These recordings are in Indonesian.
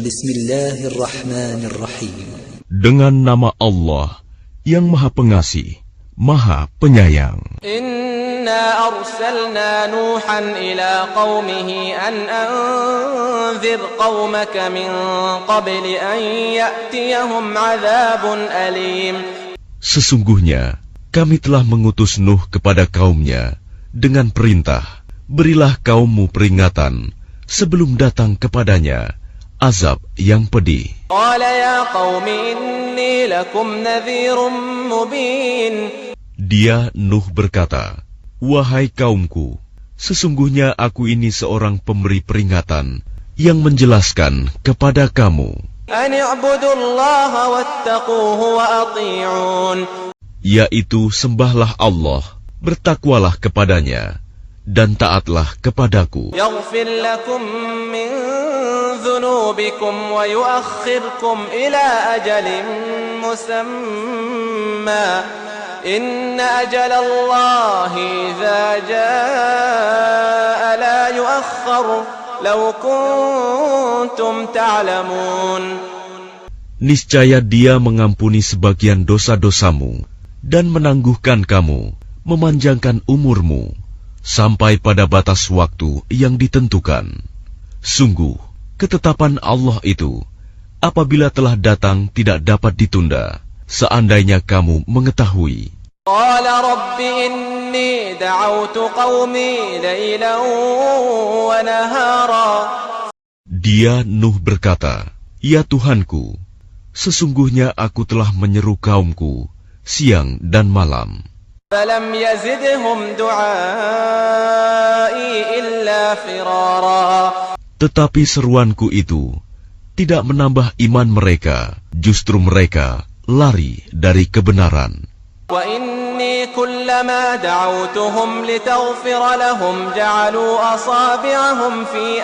Bismillahirrahmanirrahim. Dengan nama Allah yang Maha Pengasih, Maha Penyayang. Inna arsalna Nuhan ila qaumihi an anzir qaumaka min qabli an ya'tiyahum 'adzabun alim. Sesungguhnya kami telah mengutus Nuh kepada kaumnya dengan perintah, berilah kaummu peringatan sebelum datang kepadanya azab yang pedih. Qala ya qaumi inni lakum nadhirun mubin. Dia Nuh berkata, wahai kaumku, sesungguhnya aku ini seorang pemberi peringatan yang menjelaskan kepada kamu. An i'budullaha wattaquhu wa ati'un. Yaitu sembahlah Allah, bertakwalah kepadanya, dan taatlah kepadaku. Yaghfir lakum min dhunubikum wa yuakhirkum ila ajalin musamma. Inna ajalallahi idza jaa la yuakhkhar law kuntum ta'lamun. Niscaya Dia mengampuni sebagian dosa-dosamu dan menangguhkan kamu, memanjangkan umurmu sampai pada batas waktu yang ditentukan. Sungguh, ketetapan Allah itu apabila telah datang tidak dapat ditunda, seandainya kamu mengetahui. Qala rabbi inni da'awtu qaumi laylan wa nahara. Dia Nuh berkata, ya Tuhanku, sesungguhnya aku telah menyeru kaumku siang dan malam. Falam yazidhum du'ai illa firara. Tetapi seruanku itu tidak menambah iman mereka, justru mereka lari dari kebenaran. Wa inni kullama da'awtuhum litaghfira lahum ja'alu asabi'ahum fi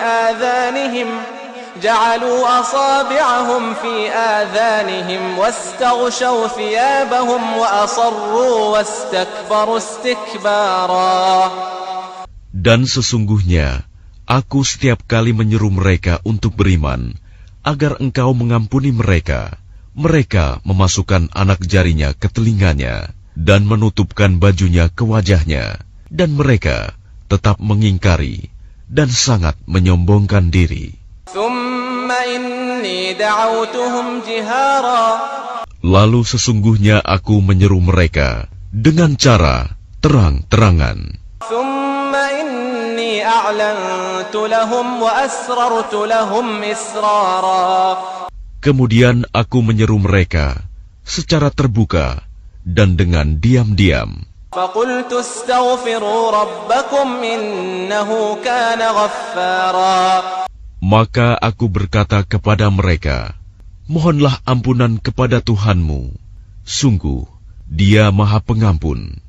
adhanihim wastaghshaw thiyabahum wa asarru wastakbaru istikbara. Dan sesungguhnya aku setiap kali menyeru mereka untuk beriman agar engkau mengampuni mereka, mereka memasukkan anak jarinya ke telinganya dan menutupkan bajunya ke wajahnya, dan mereka tetap mengingkari dan sangat menyombongkan diri. Lalu sesungguhnya aku menyeru mereka dengan cara terang-terangan. Kemudian aku menyeru mereka secara terbuka dan dengan diam-diam. Maka aku berkata kepada mereka, mohonlah ampunan kepada Tuhanmu. Sungguh, Dia Maha Pengampun.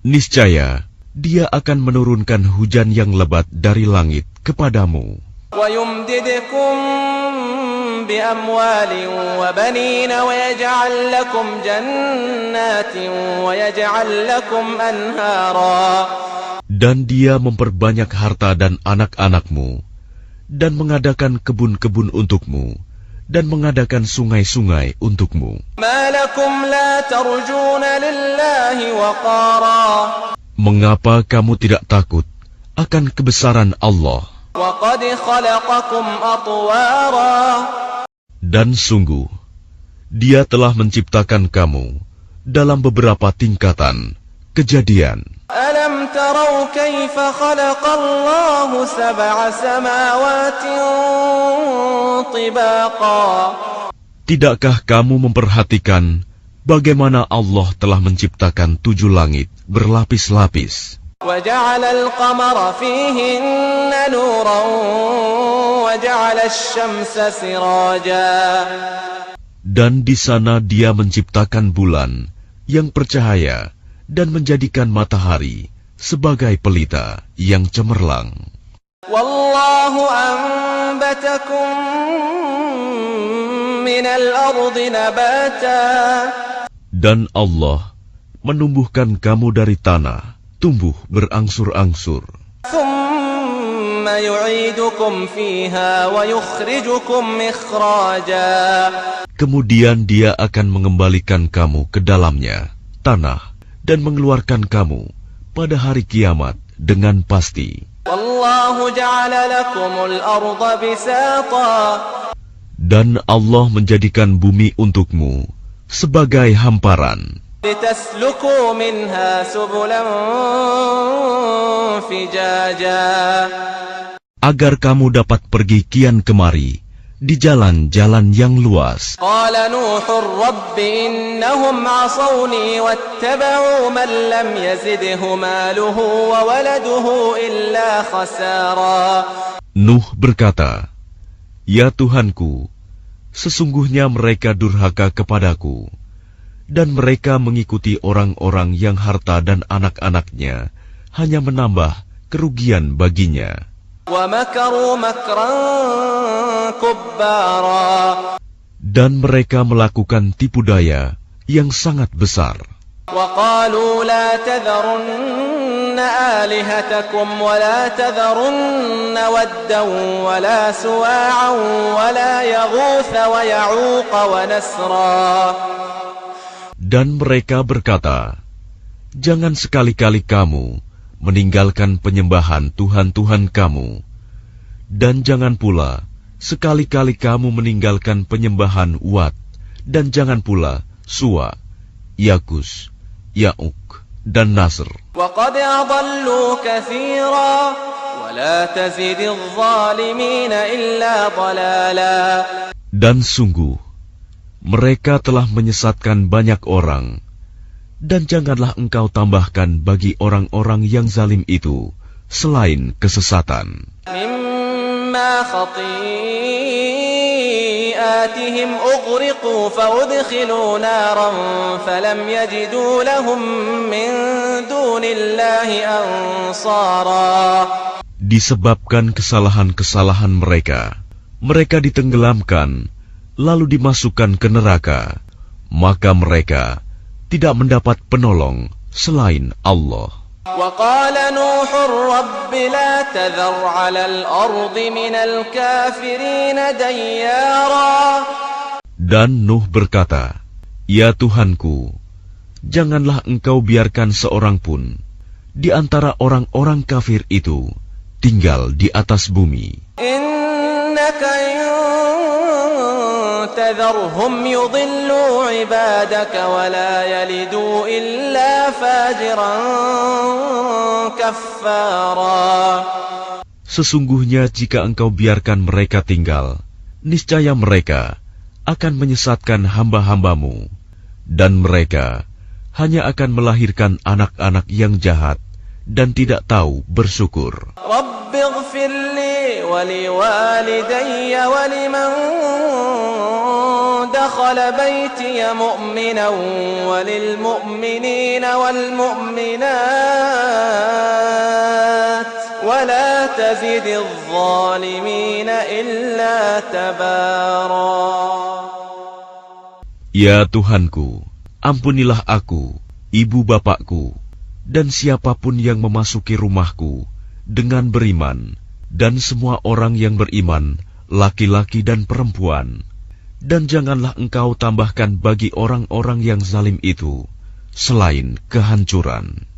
Niscaya, Dia akan menurunkan hujan yang lebat dari langit kepadamu. Dan Dia memperbanyak harta dan anak-anakmu, dan mengadakan kebun-kebun untukmu, dan mengadakan sungai-sungai untukmu. Mengapa kamu tidak takut akan kebesaran Allah? Dan sungguh, Dia telah menciptakan kamu dalam beberapa tingkatan kejadian. Alam tarau kaifa khalaqallahu sab'a samawatin tibaqa. Tidakkah kamu memperhatikan bagaimana Allah telah menciptakan 7 langit berlapis-lapis? وَجَعَلَ الْقَمَرَ فِيهِنَّ نُورًا وَجَعَلَ الشَّمْسَ سِرَاجًا. Dan di sana Dia menciptakan bulan yang bercahaya dan menjadikan matahari sebagai pelita yang cemerlang. وَاللَّهُ أَنبَتَكُم مِّنَ الْأَرْضِ نَبَاتًا. Dan Allah menumbuhkan kamu dari tanah tumbuh berangsur-angsur. ثم يعيدكم فيها ويخرجكم إخراجا. Kemudian Dia akan mengembalikan kamu ke dalamnya, tanah, dan mengeluarkan kamu pada hari kiamat dengan pasti. والله جعل لكم الأرض بساطا. Dan Allah menjadikan bumi untukmu sebagai hamparan, لتسلكوا منها سبلا فجاجا. agar kamu dapat pergi kian kemari di jalan-jalan yang luas. قال نوح رب إنهم عصوني واتبعوا من لم يزده ماله وولده إلا خسارا. Nuh berkata, "Ya Tuhanku, sesungguhnya mereka durhaka kepadaku, dan mereka mengikuti orang-orang yang harta dan anak-anaknya hanya menambah kerugian baginya." ومكروا مكرا كبارا. Dan mereka melakukan tipu daya yang sangat besar. وقالوا لا تذرن آلهتكم ولا تذرن ودا ولا سواعا ولا يغوث ويعوق ونسرا. Dan mereka berkata, "Jangan sekali-kali kamu meninggalkan penyembahan Tuhan-Tuhan kamu, dan jangan pula sekali-kali kamu meninggalkan penyembahan Wat, dan jangan pula Suwa, Yagus, Ya'uk, dan Nasr. وقد أضلوا كثيرا ولا تزد الظالمين إلا ضلالا." Dan sungguh, mereka telah menyesatkan banyak orang, dan janganlah engkau tambahkan bagi orang-orang yang zalim itu selain kesesatan. مما خطيئاتهم أغرقوا فأدخلوا نارا فلم يجدوا لهم من دون الله أنصارا. Disebabkan kesalahan-kesalahan mereka, mereka ditenggelamkan, lalu dimasukkan ke neraka, maka mereka tidak mendapat penolong selain Allah. وقال نوح رب لا تذر على الأرض من الكافرين ديارا. Dan Nuh berkata, "Ya Tuhanku, janganlah engkau biarkan seorang pun di antara orang-orang kafir itu tinggal di atas bumi. إنك إن تذرهم يضلوا عبادك ولا يلدوا إلا فاجرا كفارا." Sesungguhnya jika engkau biarkan mereka tinggal, niscaya mereka akan menyesatkan hamba-hambamu, dan mereka hanya akan melahirkan anak-anak yang jahat dan tidak tahu bersyukur. رب اغفر لي ولوالدي ولمن دخل بيتي مؤمنا وللمؤمنين والمؤمنات ولا تزد الظالمين إلا تبارا. Ya Tuhanku, ampunilah aku, ibu bapakku, dan siapapun yang memasuki rumahku dengan beriman, dan semua orang yang beriman, laki-laki dan perempuan. Dan janganlah engkau tambahkan bagi orang-orang yang zalim itu selain kehancuran.